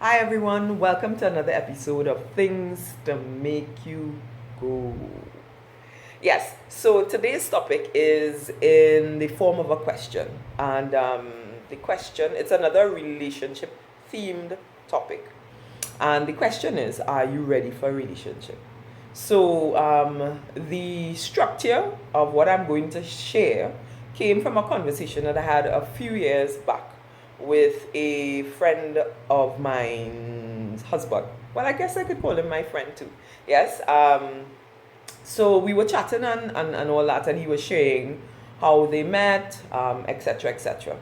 Hi everyone, welcome to another episode of Things to Make You Go. Yes, so today's topic is in the form of a question. And the question, it's another relationship themed topic. And the question is, are you ready for a relationship? So, the structure of what I'm going to share came from a conversation that I had a few years back with a friend of mine's husband. Well, I guess I could call him my friend too. Yes. So we were chatting and all that, and he was sharing how they met, etc., etc.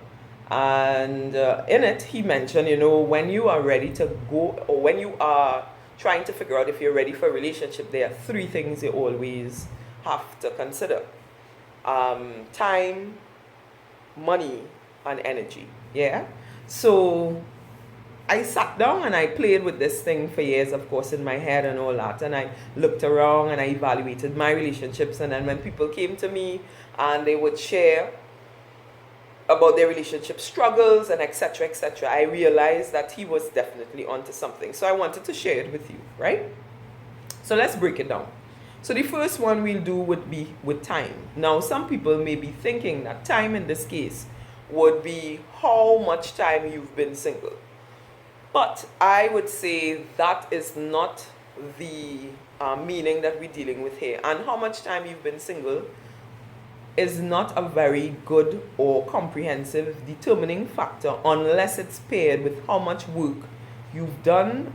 And in it, he mentioned, when you are ready to go, or when you are trying to figure out if you're ready for a relationship, there are three things you always have to consider: time, money, and energy. Yeah. So I sat down and I played with this thing for years, of course, in my head and all that. And I looked around and I evaluated my relationships. And then when people came to me and they would share about their relationship struggles and etc., etc., I realized that he was definitely onto something. So I wanted to share it with you, right? So let's break it down. So the first one we'll do would be with time. Now, some people may be thinking that time in this case would be how much time you've been single. But I would say that is not the meaning that we're dealing with here. And how much time you've been single is not a very good or comprehensive determining factor unless it's paired with how much work you've done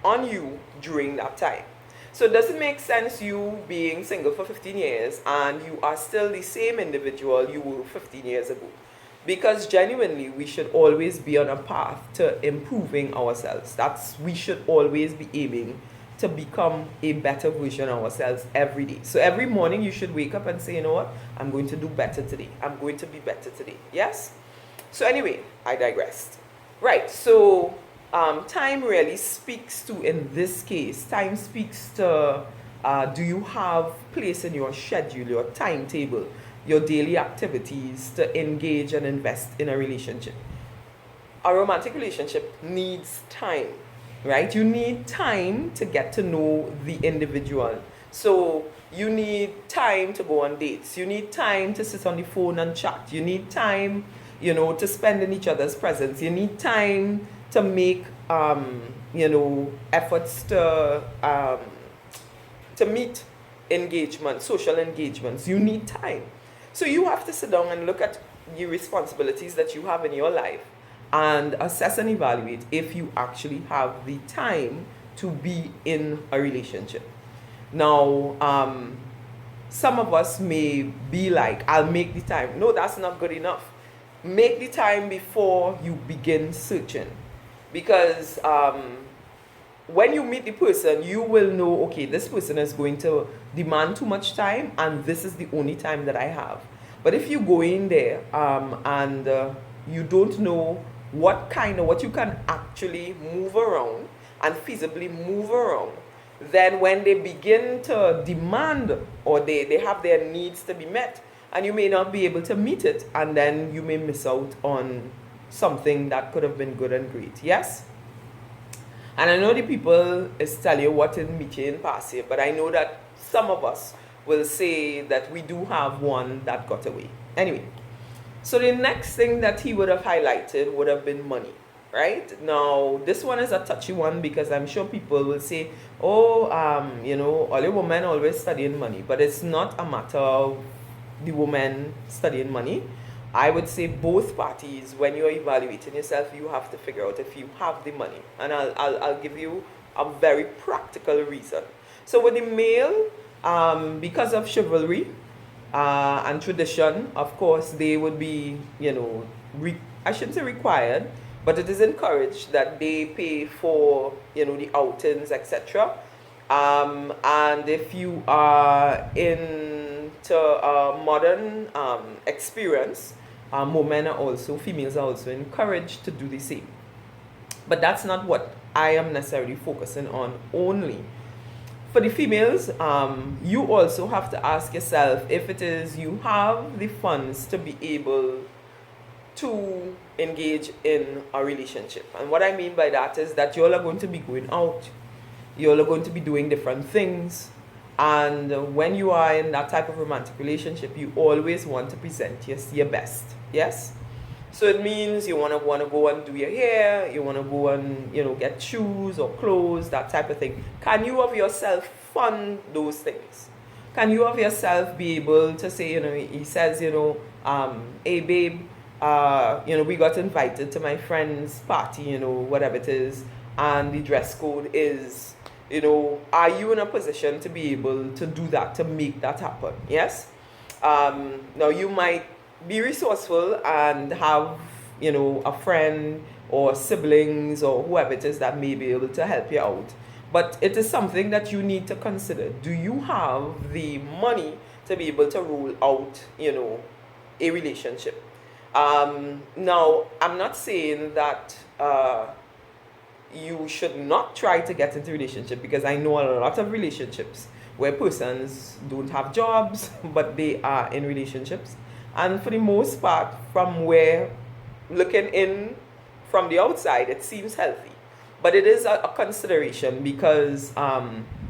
on you during that time. So does it make sense you being single for 15 years and you are still the same individual you were 15 years ago? Because genuinely we should always be on a path to improving ourselves. We should always be aiming to become a better version of ourselves every day. So every morning you should wake up and say, you know what, I'm going to do better today. I'm going to be better today. Yes? So anyway, I digressed. Right, so time really speaks to, in this case, time speaks to, do you have place in your schedule, your timetable, your daily activities to engage and invest in a relationship? A romantic relationship needs time, right? You need time to get to know the individual. So you need time to go on dates. You need time to sit on the phone and chat. You need time, to spend in each other's presence. You need time to make, efforts to meet social engagements. You need time. So you have to sit down and look at the responsibilities that you have in your life and assess and evaluate if you actually have the time to be in a relationship. Now, some of us may be like, I'll make the time. No, that's not good enough. Make the time before you begin searching. Because when you meet the person, you will know, okay, this person is going to demand too much time, and this is the only time that I have. But if you go in there and you don't know what you can actually move around and feasibly move around, then when they begin to demand or they have their needs to be met, and you may not be able to meet it, and then you may miss out on something that could have been good and great. Yes? And I know the people is tell you what in métier in passé, but I know that some of us will say that we do have one that got away. Anyway, so the next thing that he would have highlighted would have been money, right? Now, this one is a touchy one because I'm sure people will say, oh, all the women always studying money, but it's not a matter of the woman studying money. I would say both parties, when you're evaluating yourself, you have to figure out if you have the money. And I'll give you a very practical reason. So with the male, because of chivalry and tradition, of course, they would be, I shouldn't say required, but it is encouraged that they pay for, the outings, etc. And if you are into a modern experience, females are also encouraged to do the same. But that's not what I am necessarily focusing on only. For the females, you also have to ask yourself if it is you have the funds to be able to engage in a relationship. And what I mean by that is that you all are going to be going out, you all are going to be doing different things, and when you are in that type of romantic relationship, you always want to present your best. Yes? So it means you want to go and do your hair, you want to go and get shoes or clothes, that type of thing. Can you of yourself fund those things? Can you of yourself be able to say, he says, hey babe, we got invited to my friend's party, whatever it is, and the dress code is, are you in a position to be able to do that, to make that happen? Yes? Now you might be resourceful and have, a friend or siblings or whoever it is that may be able to help you out. But it is something that you need to consider. Do you have the money to be able to roll out, a relationship? Now, I'm not saying that you should not try to get into a relationship, because I know a lot of relationships where persons don't have jobs, but they are in relationships. And for the most part, from where looking in from the outside, it seems healthy. But it is a consideration, because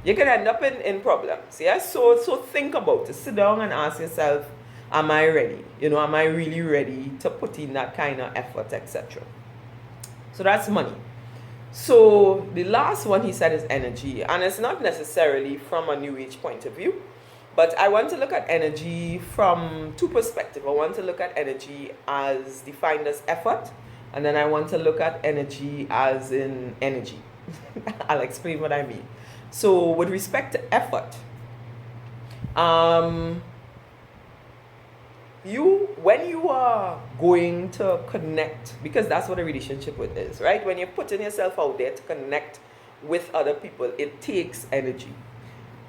you can end up in problems. Yes? So think about it. Sit down and ask yourself, am I ready? Am I really ready to put in that kind of effort, etc.? So that's money. So the last one he said is energy. And it's not necessarily from a New Age point of view, but I want to look at energy from two perspectives. I want to look at energy as defined as effort, and then I want to look at energy as in energy. I'll explain what I mean. So with respect to effort, when you are going to connect, because that's what a relationship with is, right? When you're putting yourself out there to connect with other people, it takes energy.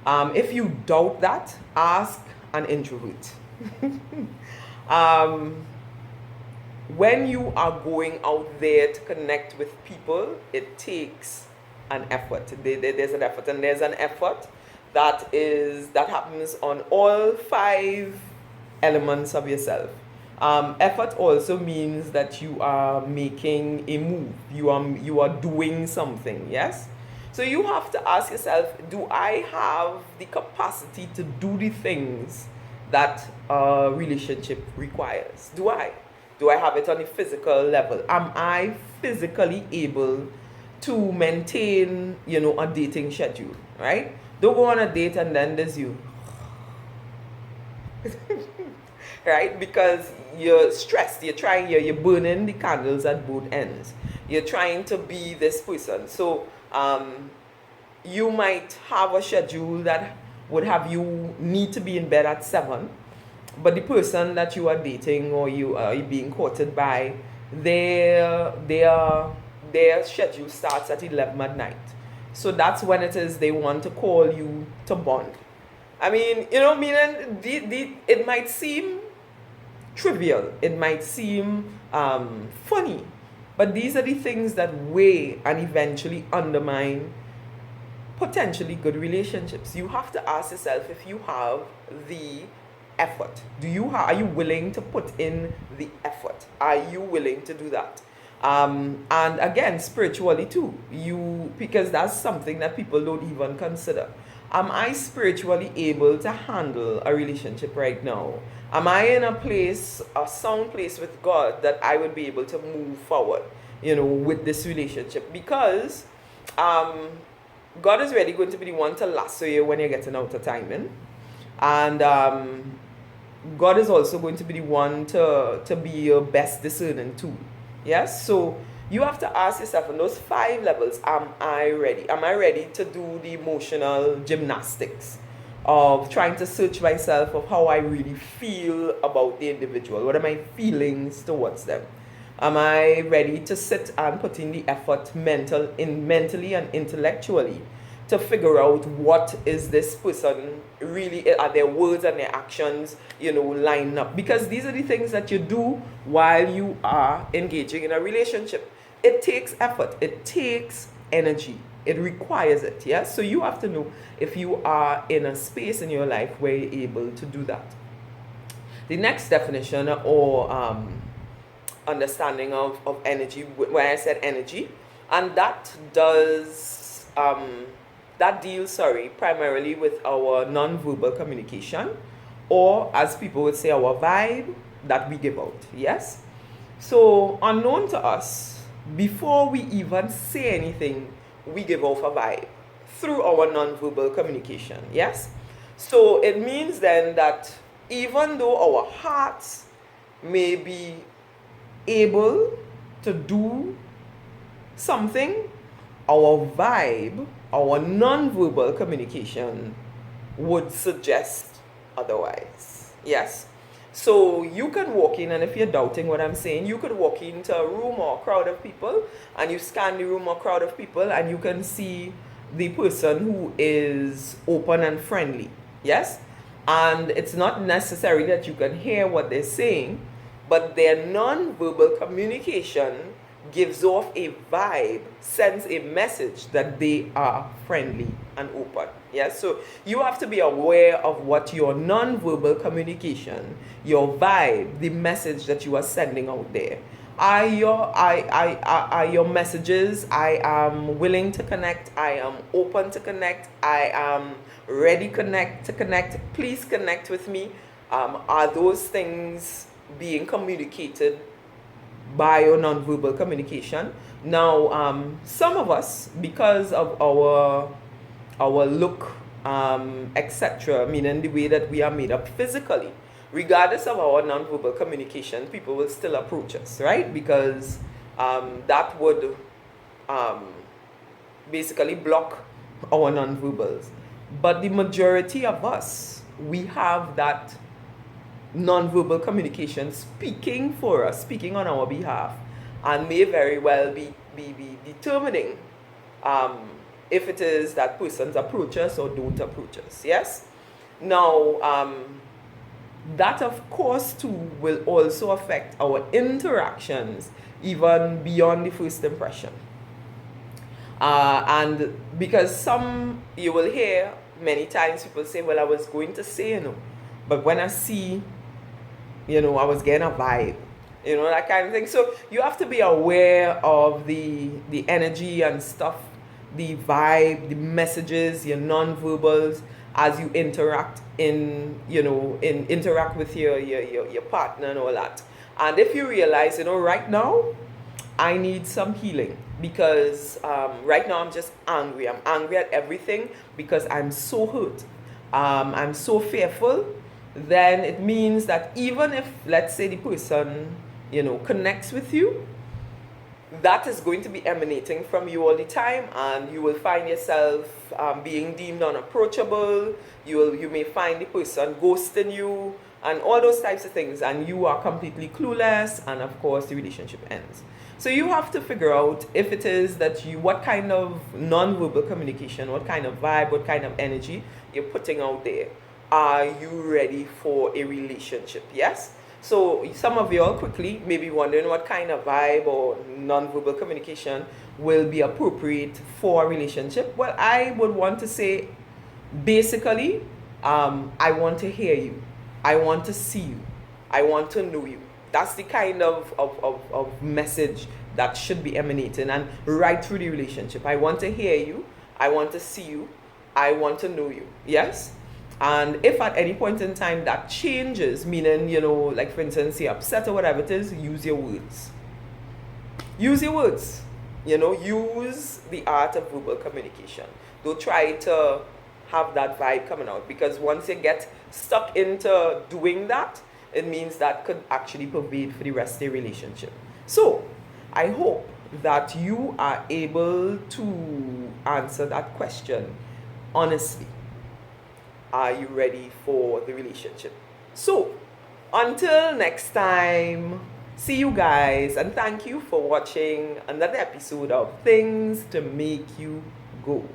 If you doubt that, ask an introvert. When you are going out there to connect with people, it takes an effort. There's an effort, and there's an effort that happens on all 5 elements of yourself. Effort also means that you are making a move. You are doing something. Yes. So you have to ask yourself, do I have the capacity to do the things that a relationship requires? Do I have it on a physical level? Am I physically able to maintain, a dating schedule, right? Don't go on a date and then there's you. Right? Because you're stressed, you're burning the candles at both ends. You're trying to be this person. So you might have a schedule that would have you need to be in bed at 7, but the person that you are dating or you are being courted by, their schedule starts at 11 at night. So that's when it is they want to call you to bond. I mean, meaning it might seem trivial, it might seem funny, but these are the things that weigh and eventually undermine potentially good relationships. You have to ask yourself if you have the effort. Are you willing to put in the effort? Are you willing to do that? And again, spiritually too, because that's something that people don't even consider. Am I spiritually able to handle a relationship right now? Am I in a sound place with God that I would be able to move forward, with this relationship? Because God is really going to be the one to lasso you when you're getting out of timing. And God is also going to be the one to be your best discerning tool. Yes? So you have to ask yourself on those 5 levels, am I ready? Am I ready to do the emotional gymnastics of trying to search myself of how I really feel about the individual? What are my feelings towards them? Am I ready to sit and put in the effort mentally and intellectually to figure out what is this person really, are their words and their actions, line up? Because these are the things that you do while you are engaging in a relationship. It takes effort. It takes energy. It requires it. Yes? So you have to know if you are in a space in your life where you're able to do that. The next definition or understanding of energy when I said energy, and that does that deals, sorry, primarily with our non-verbal communication, or as people would say, our vibe that we give out. Yes. So unknown to us, before we even say anything, we give off a vibe through our non-verbal communication. Yes. So it means then that even though our hearts may be able to do something, our vibe, our non-verbal communication would suggest otherwise. Yes. So you can walk in, and if you're doubting what I'm saying, you could walk into a room or a crowd of people, and you scan the room or crowd of people, and you can see the person who is open and friendly. Yes. And it's not necessary that you can hear what they're saying, but their non-verbal communication gives off a vibe, sends a message that they are friendly and open. Yes, so you have to be aware of what your non-verbal communication, your vibe, the message that you are sending out there. Are your messages, I am willing to connect, I am open to connect, I am ready to connect, please connect with me. Are those things being communicated by your nonverbal communication? Now, some of us, because of our look, etc., meaning the way that we are made up physically, regardless of our nonverbal communication, people will still approach us, right? Because that would basically block our nonverbals. But the majority of us, we have that nonverbal communication speaking for us, speaking on our behalf, and may very well be determining if it is that persons approach us or don't approach us. Yes. Now, that of course too will also affect our interactions even beyond the first impression. And because you will hear many times people say, well, I was going to say, but when I see, I was getting a vibe, that kind of thing. So you have to be aware of the energy and stuff, the vibe, the messages, your non-verbals, as you interact interact with your partner and all that. And if you realize, right now I need some healing, because right now I'm just angry. I'm angry at everything because I'm so hurt. I'm so fearful. Then it means that even if, let's say, the person, connects with you, that is going to be emanating from you all the time, and you will find yourself being deemed unapproachable. You may find the person ghosting you and all those types of things, and you are completely clueless, and of course the relationship ends. So you have to figure out if it is that what kind of non-verbal communication, what kind of vibe, what kind of energy you're putting out there. Are you ready for a relationship? Yes. So some of you all quickly may be wondering what kind of vibe or non-verbal communication will be appropriate for a relationship. Well, I would want to say, basically, I want to hear you. I want to see you. I want to know you. That's the kind of message that should be emanating, and right through the relationship. I want to hear you. I want to see you. I want to know you. Yes? And if at any point in time that changes, meaning, like for instance, you're upset or whatever it is, use your words. Use your words. Use the art of verbal communication. Don't try to have that vibe coming out, because once you get stuck into doing that, it means that could actually pervade for the rest of the relationship. So, I hope that you are able to answer that question honestly. Are you ready for the relationship? So, until next time, see you guys, and thank you for watching another episode of Things to Make You Go.